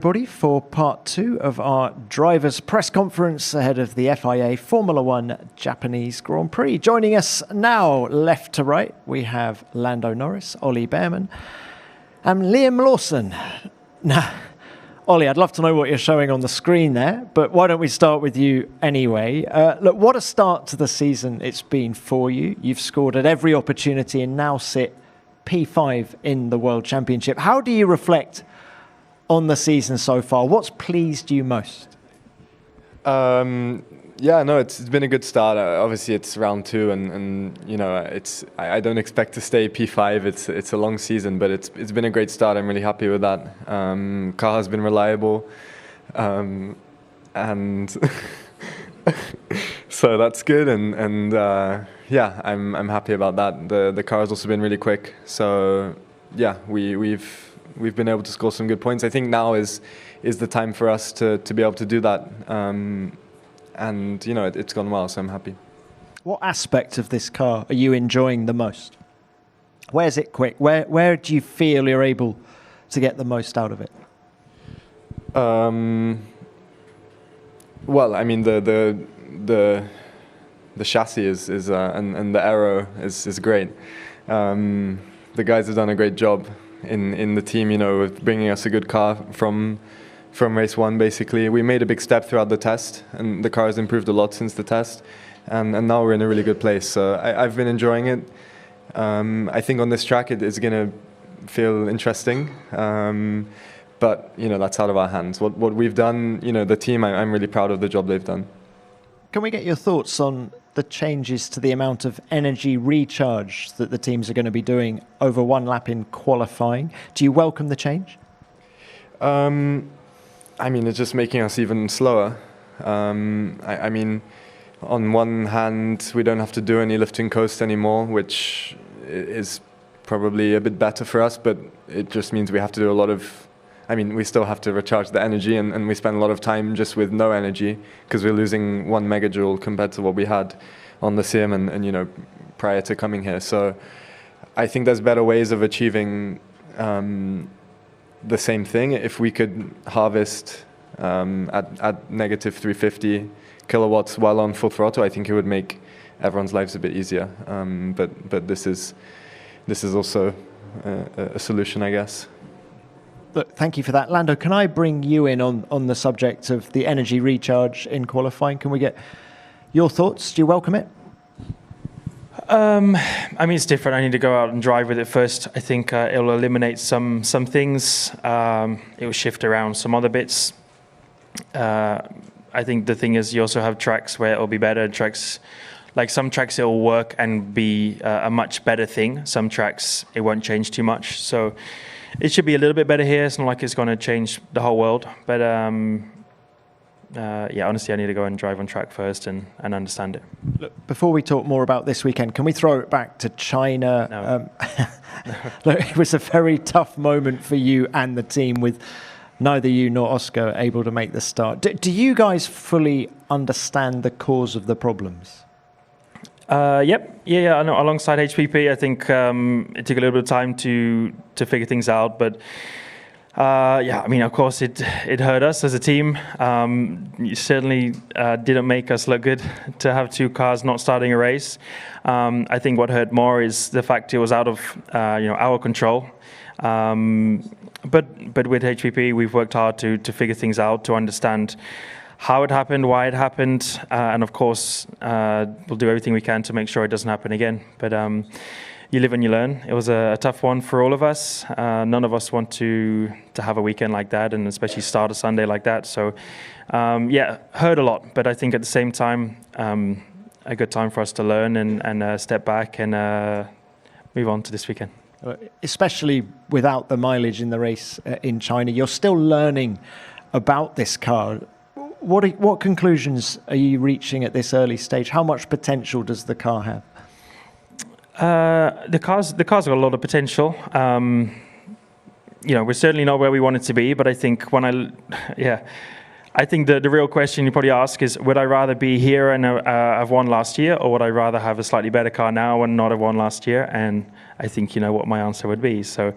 Everybody, for part 2 of our drivers' press conference ahead of the FIA Formula One Japanese Grand Prix. Joining us now, left to right, we have Lando Norris, Ollie Behrman, and Liam Lawson. Now, Ollie, I'd love to know what you're showing on the screen there, but why don't we start with you anyway? Look, what a start to the season it's been for you. You've scored at every opportunity and now sit P5 in the World Championship. How do you reflect on the season so far? What's pleased you most? It's been a good start. Obviously, it's round 2, and you know, I don't expect to stay P5. It's a long season, but it's been a great start. I'm really happy with that. Car has been reliable, and so that's good. And I'm happy about that. The car has also been really quick. So yeah, we've been able to score some good points. I think now is the time for us to be able to do that. And you know, it's gone well, so I'm happy. What aspect of this car are you enjoying the most? Where's it quick? Where do you feel you're able to get the most out of it? Well, I mean, the chassis is and the aero is great. The guys have done a great job in the team, you know, with bringing us a good car from race 1. Basically, we made a big step throughout the test, and the car has improved a lot since the test, and now we're in a really good place. So I've been enjoying it. I think on this track it is going to feel interesting, but you know, that's out of our hands. What we've done, you know, the team, I'm really proud of the job they've done. Can we get your thoughts on the changes to the amount of energy recharge that the teams are going to be doing over one lap in qualifying? Do you welcome the change? I mean, it's just making us even slower. I mean, on one hand, we don't have to do any lift and coast anymore, which is probably a bit better for us, but it just means we have to do a lot of... I mean, we still have to recharge the energy, and we spend a lot of time just with no energy because we're losing 1 megajoule compared to what we had on the sim and you know, prior to coming here. So I think there's better ways of achieving the same thing. If we could harvest at negative 350 kilowatts while on full throttle, I think it would make everyone's lives a bit easier. But this is also a solution, I guess. Look, thank you for that. Lando, can I bring you in on the subject of the energy recharge in qualifying? Can we get your thoughts? Do you welcome it? I mean, it's different. I need to go out and drive with it first. I think it'll eliminate some things. It will shift around some other bits. I think the thing is, you also have tracks where it'll be better. Tracks, like some tracks, it'll work and be a much better thing. Some tracks, it won't change too much. So it should be a little bit better here. It's not like it's going to change the whole world. But yeah, honestly, I need to go and drive on track first and understand it. Look, before we talk more about this weekend, can we throw it back to China? No. Look, it was a very tough moment for you and the team, with neither you nor Oscar able to make the start. Do you guys fully understand the cause of the problems? Yep. Yeah. I know. Alongside HPP, I think it took a little bit of time to figure things out, but yeah, I mean, of course, it hurt us as a team. It certainly didn't make us look good to have 2 cars not starting a race. I think what hurt more is the fact it was out of our control. But with HPP, we've worked hard to figure things out, to understand how it happened, why it happened, and of course, we'll do everything we can to make sure it doesn't happen again. But you live and you learn. It was a tough one for all of us. None of us want to have a weekend like that, and especially start a Sunday like that. So yeah, hurt a lot, but I think at the same time, a good time for us to learn and step back and move on to this weekend. Especially without the mileage in the race in China, you're still learning about this car. What conclusions are you reaching at this early stage? How much potential does the car have? The car's got a lot of potential. We're certainly not where we want it to be, but I think when I think the real question you probably ask is, would I rather be here and have won last year, or would I rather have a slightly better car now and not have won last year? And I think you know what my answer would be. So,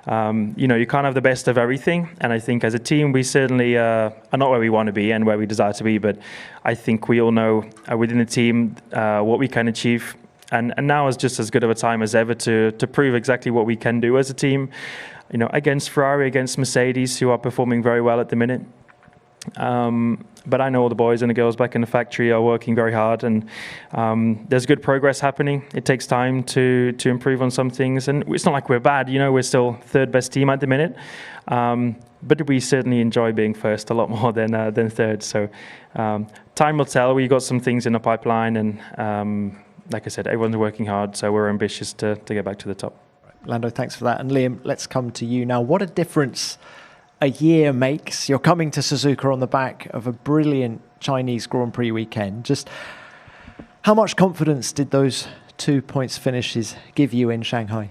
you can't have the best of everything. And I think as a team, we certainly are not where we want to be and where we desire to be. But I think we all know within the team what we can achieve. And now is just as good of a time as ever to prove exactly what we can do as a team. Against Ferrari, against Mercedes, who are performing very well at the minute. But I know all the boys and the girls back in the factory are working very hard, and there's good progress happening. It takes time to improve on some things, and it's not like we're bad. We're still third best team at the minute, but we certainly enjoy being first a lot more than third. So time will tell. We got some things in the pipeline, and like I said, everyone's working hard, so we're ambitious to get back to the top. Lando, thanks for that. And Liam, let's come to you now. What a difference a year makes. You're coming to Suzuka on the back of a brilliant Chinese Grand Prix weekend. Just how much confidence did those 2 points finishes give you in Shanghai?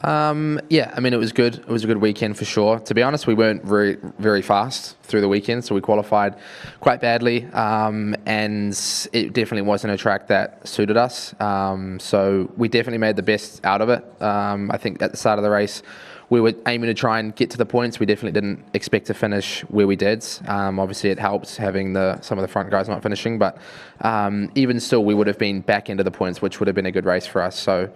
Yeah, I mean, it was good. It was a good weekend for sure. To be honest, we weren't very, very fast through the weekend, so we qualified quite badly, and it definitely wasn't a track that suited us. So we definitely made the best out of it. I think at the start of the race, we were aiming to try and get to the points. We definitely didn't expect to finish where we did. Obviously, it helped having some of the front guys not finishing, but even still, we would have been back into the points, which would have been a good race for us. So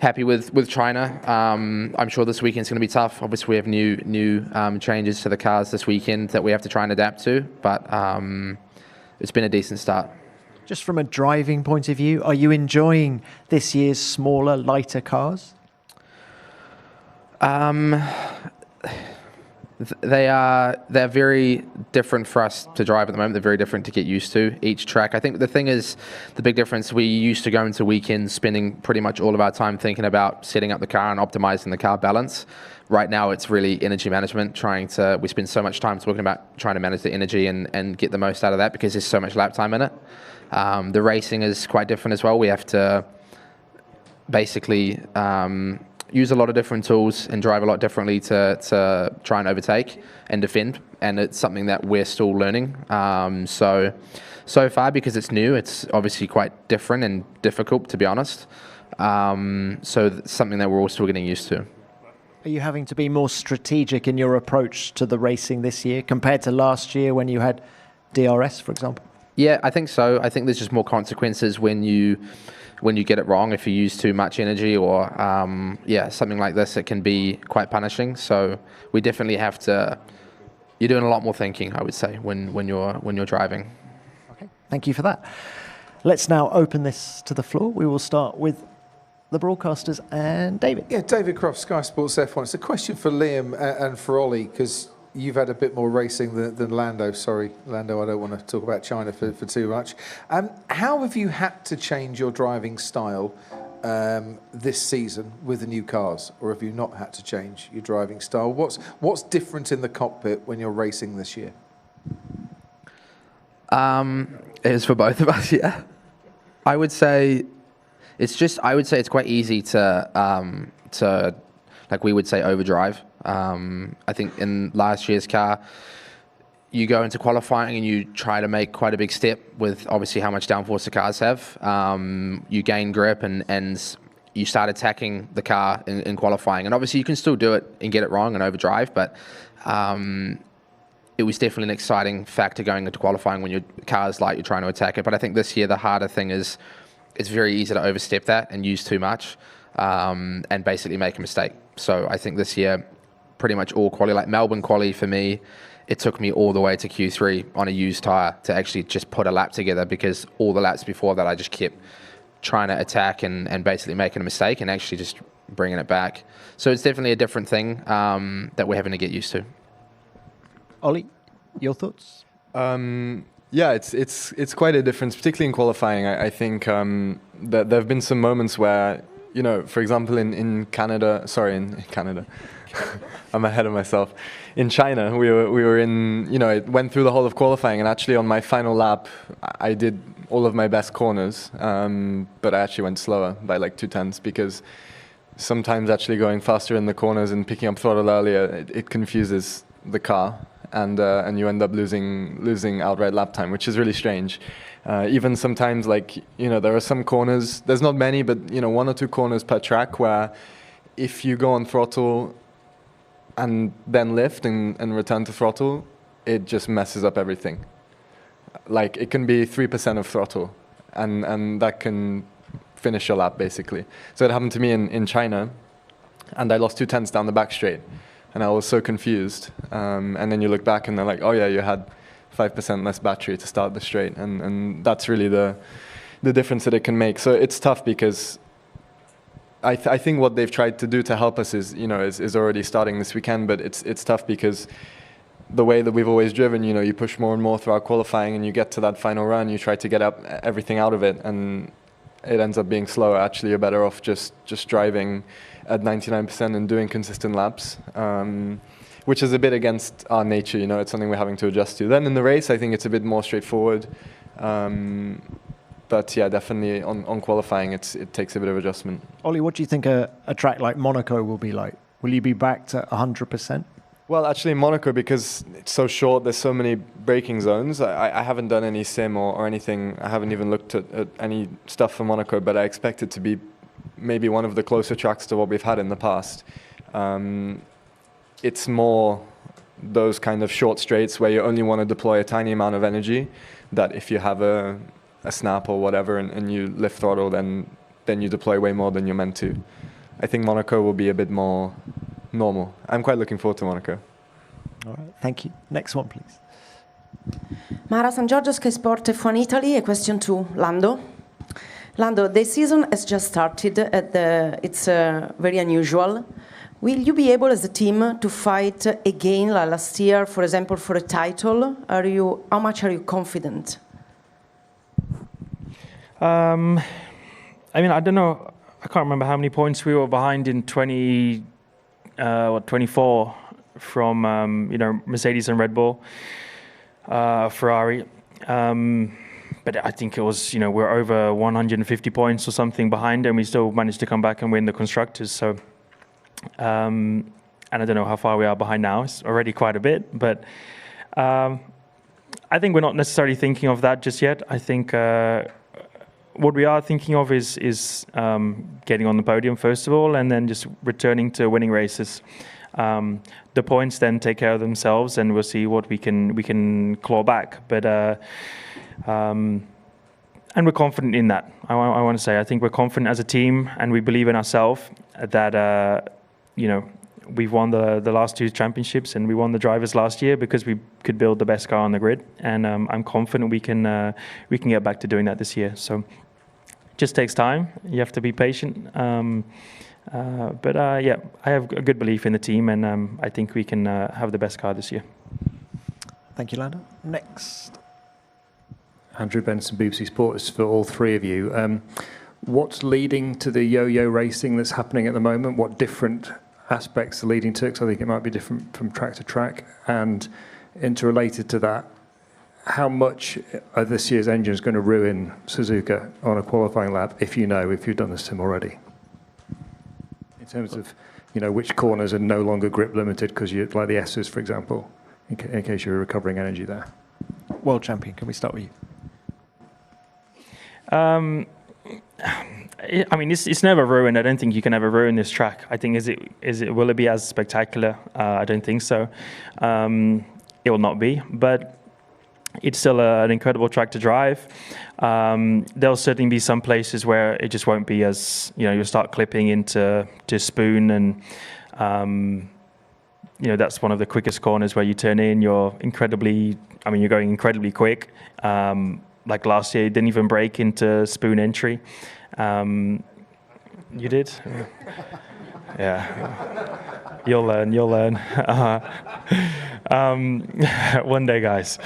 happy with China. I'm sure this weekend's going to be tough. Obviously, we have new changes to the cars this weekend that we have to try and adapt to, but it's been a decent start. Just from a driving point of view, are you enjoying this year's smaller, lighter cars? They're very different for us to drive at the moment. They're very different to get used to each track. I think the thing is, the big difference, we used to go into weekends spending pretty much all of our time thinking about setting up the car and optimizing the car balance. Right now it's really energy management, we spend so much time talking about trying to manage the energy and get the most out of that because there's so much lap time in it. The racing is quite different as well. We have to basically use a lot of different tools and drive a lot differently to try and overtake and defend, and it's something that we're still learning. So far, because it's new, it's obviously quite different and difficult, to be honest. So it's something that we're all still getting used to. Are you having to be more strategic in your approach to the racing this year compared to last year when you had DRS, for example? Yeah, I think so. I think there's just more consequences when you get it wrong. If you use too much energy or something like this, it can be quite punishing. So we definitely have to. You're doing a lot more thinking, I would say, when you're driving. Okay, thank you for that. Let's now open this to the floor. We will start with the broadcasters and David. Yeah, David Croft, Sky Sports F1. It's a question for Liam and for Ollie, because you've had a bit more racing than Lando. Sorry, Lando, I don't want to talk about China for too much. How have you had to change your driving style this season with the new cars, or have you not had to change your driving style? What's different in the cockpit when you're racing this year? It is for both of us, yeah. I would say it's quite easy to like we would say overdrive. I think in last year's car, you go into qualifying and you try to make quite a big step with obviously how much downforce the cars have. You gain grip and you start attacking the car in qualifying. And obviously you can still do it and get it wrong and overdrive, but it was definitely an exciting factor going into qualifying when your car is light, you're trying to attack it. But I think this year the harder thing is it's very easy to overstep that and use too much and basically make a mistake. So I think this year, pretty much all quali, like Melbourne quali for me, it took me all the way to Q3 on a used tyre to actually just put a lap together, because all the laps before that I just kept trying to attack and basically making a mistake and actually just bringing it back. So it's definitely a different thing that we're having to get used to. Ollie, your thoughts? Yeah, it's quite a difference, particularly in qualifying. I think that there have been some moments where, for example, in Canada, I'm ahead of myself. In China, we were in, it went through the whole of qualifying, and actually on my final lap, I did all of my best corners, but I actually went slower by like 0.2, because sometimes actually going faster in the corners and picking up throttle earlier, it confuses the car. and you end up losing outright lap time, which is really strange. Even sometimes, like, there are some corners, there's not many, but 1 or 2 corners per track where if you go on throttle and then lift and return to throttle, it just messes up everything. Like, it can be 3% of throttle, and that can finish your lap, basically. So it happened to me in China, and I lost 2/10 down the back straight, and I was so confused. And then you look back, and they're like, oh yeah, you had 5% less battery to start the straight, and that's really the difference that it can make. So it's tough because I think what they've tried to do to help us is already starting this weekend, but it's tough because the way that we've always driven, you push more and more throughout qualifying, and you get to that final run, you try to get up everything out of it, and it ends up being slower. Actually, you're better off just driving at 99% and doing consistent laps, which is a bit against our nature. It's something we're having to adjust to. Then in the race, I think it's a bit more straightforward. But yeah, definitely on qualifying, it takes a bit of adjustment. Ollie, what do you think a track like Monaco will be like? Will you be back to 100%? Well, actually, Monaco, because it's so short, there's so many braking zones. I haven't done any sim or anything. I haven't even looked at any stuff for Monaco, but I expect it to be maybe one of the closer tracks to what we've had in the past. It's more those kind of short straights where you only want to deploy a tiny amount of energy, that if you have a snap or whatever and you lift throttle, then you deploy way more than you're meant to. I think Monaco will be a bit more normal. I'm quite looking forward to Monaco. All right, thank you. Next one, please. Mara San Giorgio, Sky Sport F1 Italy. A question to Lando. Lando, the season has just started. It's very unusual. Will you be able, as a team, to fight again like last year, for example, for a title? How much are you confident? I don't know. I can't remember how many points we were behind in 24 from Mercedes and Red Bull, Ferrari. But I think it was, we're over 150 points or something behind, and we still managed to come back and win the constructors. So, and I don't know how far we are behind now. It's already quite a bit, but I think we're not necessarily thinking of that just yet. I think what we are thinking of is getting on the podium first of all, and then just returning to winning races. The points then take care of themselves, and we'll see what we can claw back. But and we're confident in that. I want to say I think we're confident as a team, and we believe in ourselves that we've won the last 2 championships, and we won the drivers last year because we could build the best car on the grid. And I'm confident we can get back to doing that this year. So. Just takes time. You have to be patient. But I have a good belief in the team, and I think we can have the best car this year. Thank you, Lando. Next. Andrew Benson, BBC Sports, for all 3 of you. What's leading to the yo-yo racing that's happening at the moment? What different aspects are leading to it? 'Cause I think it might be different from track to track. And interrelated to that, how much of this year's engine is going to ruin Suzuka on a qualifying lap, if you've done the sim already? In terms of, which corners are no longer grip limited because you like the S's, for example, in case you're recovering energy there. World champion, can we start with you? It's never ruined. I don't think you can ever ruin this track. I think will it be as spectacular? I don't think so. It will not be, but it's still an incredible track to drive. There'll certainly be some places where it just won't be as, you'll start clipping into spoon, and that's one of the quickest corners where you turn in. You're going incredibly quick. Like last year, you didn't even brake into spoon entry. You did? Yeah. You'll learn. One day, guys.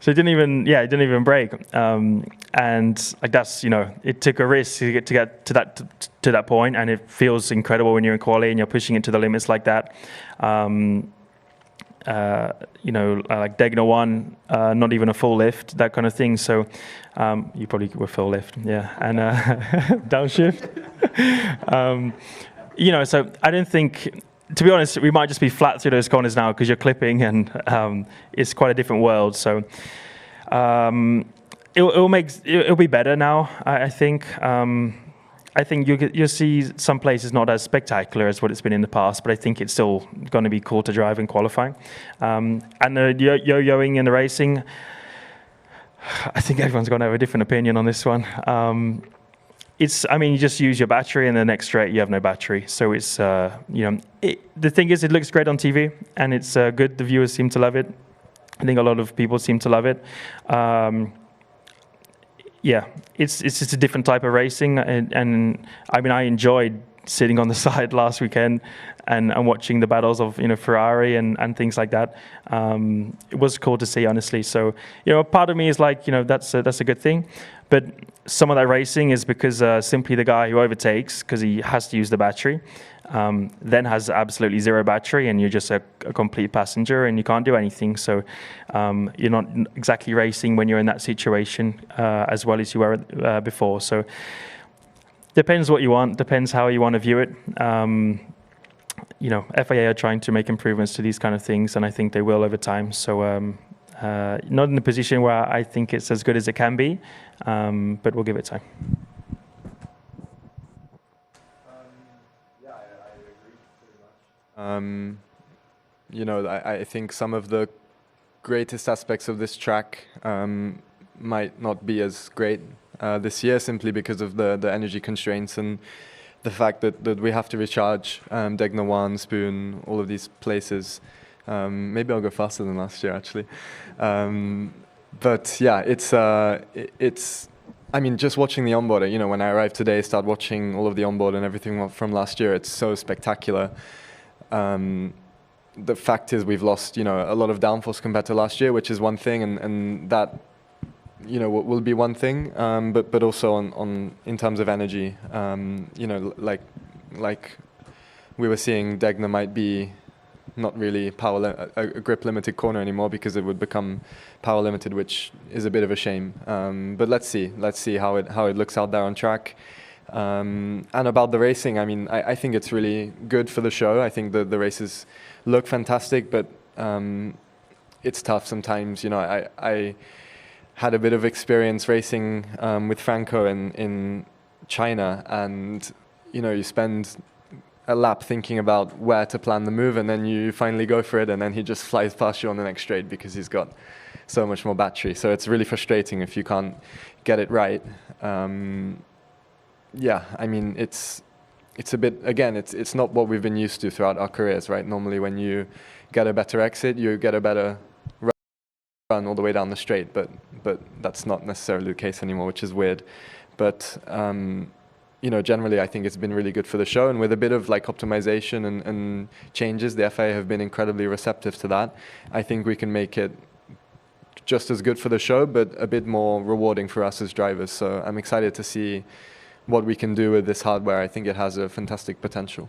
So it didn't even break. And like that's, it took a risk to get to that point, and it feels incredible when you're in quali and you're pushing it to the limits like that. Like Degner 1, not even a full lift, that kind of thing. So you probably were full lift, yeah, and downshift. So I don't think to be honest, we might just be flat through those corners now because you're clipping, and it's quite a different world. So it'll be better now, I think. I think you'll see some places not as spectacular as what it's been in the past, but I think it's still going to be cool to drive in qualifying. And the yo-yoing in the racing, I think everyone's going to have a different opinion on this one. You just use your battery, and the next straight you have no battery. So it's, the thing is, it looks great on TV, and it's good. The viewers seem to love it. I think a lot of people seem to love it. It's just a different type of racing, and I enjoyed sitting on the side last weekend and watching the battles of Ferrari and things like that. It was cool to see, honestly. So part of me is like that's a good thing, but some of that racing is because simply the guy who overtakes, because he has to use the battery, then has absolutely zero battery, and you're just a complete passenger and you can't do anything. So you're not exactly racing when you're in that situation as well as you were before. So depends what you want, depends how you want to view it. FIA are trying to make improvements to these kind of things, and I think they will over time. So not in a position where I think it's as good as it can be, but we'll give it time. I think some of the greatest aspects of this track might not be as great this year, simply because of the energy constraints and the fact that we have to recharge Degner 1, Spoon, all of these places. Maybe I'll go faster than last year, actually. But yeah, it's. I mean, just watching the onboard. When I arrived today, start watching all of the onboard and everything from last year. It's so spectacular. The fact is, we've lost, a lot of downforce compared to last year, which is one thing, and that, will be one thing. But also on in terms of energy, like we were seeing, Degner might be not really a grip limited corner anymore, because it would become power limited, which is a bit of a shame. But let's see how it looks out there on track. And about the racing, I think it's really good for the show. I think the races look fantastic, but it's tough sometimes. I had a bit of experience racing with Franco in China, and you spend a lap thinking about where to plan the move, and then you finally go for it, and then he just flies past you on the next straight because he's got so much more battery. So it's really frustrating if you can't get it right. It's a bit, again, it's not what we've been used to throughout our careers, right? Normally when you get a better exit, you get a better run all the way down the straight, but that's not necessarily the case anymore, which is weird. But generally I think it's been really good for the show, and with a bit of optimization and changes, the FIA have been incredibly receptive to that. I think we can make it just as good for the show, but a bit more rewarding for us as drivers. So I'm excited to see what we can do with this hardware. I think it has a fantastic potential.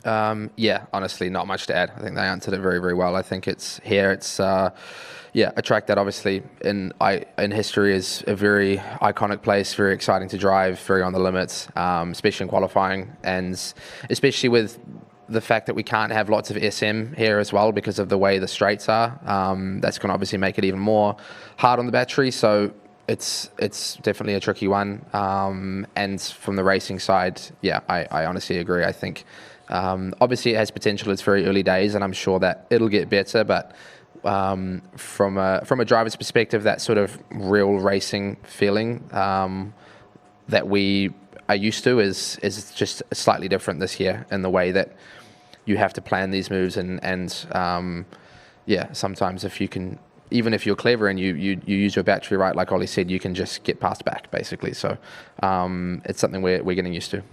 Honestly, not much to add. I think they answered it very, very well. I think it's a track that obviously in history is a very iconic place, very exciting to drive, very on the limits, especially in qualifying, and especially with the fact that we can't have lots of SM here as well because of the way the straights are. That's going to obviously make it even more hard on the battery. So it's definitely a tricky one. And from the racing side, I honestly agree. I think obviously it has potential. It's very early days, and I'm sure that it'll get better. But from a driver's perspective, that sort of real racing feeling that we are used to is just slightly different this year in the way that you have to plan these moves, and sometimes if you can, even if you're clever and you use your battery right, like Ollie said, you can just get past back basically. So it's something we're getting used to.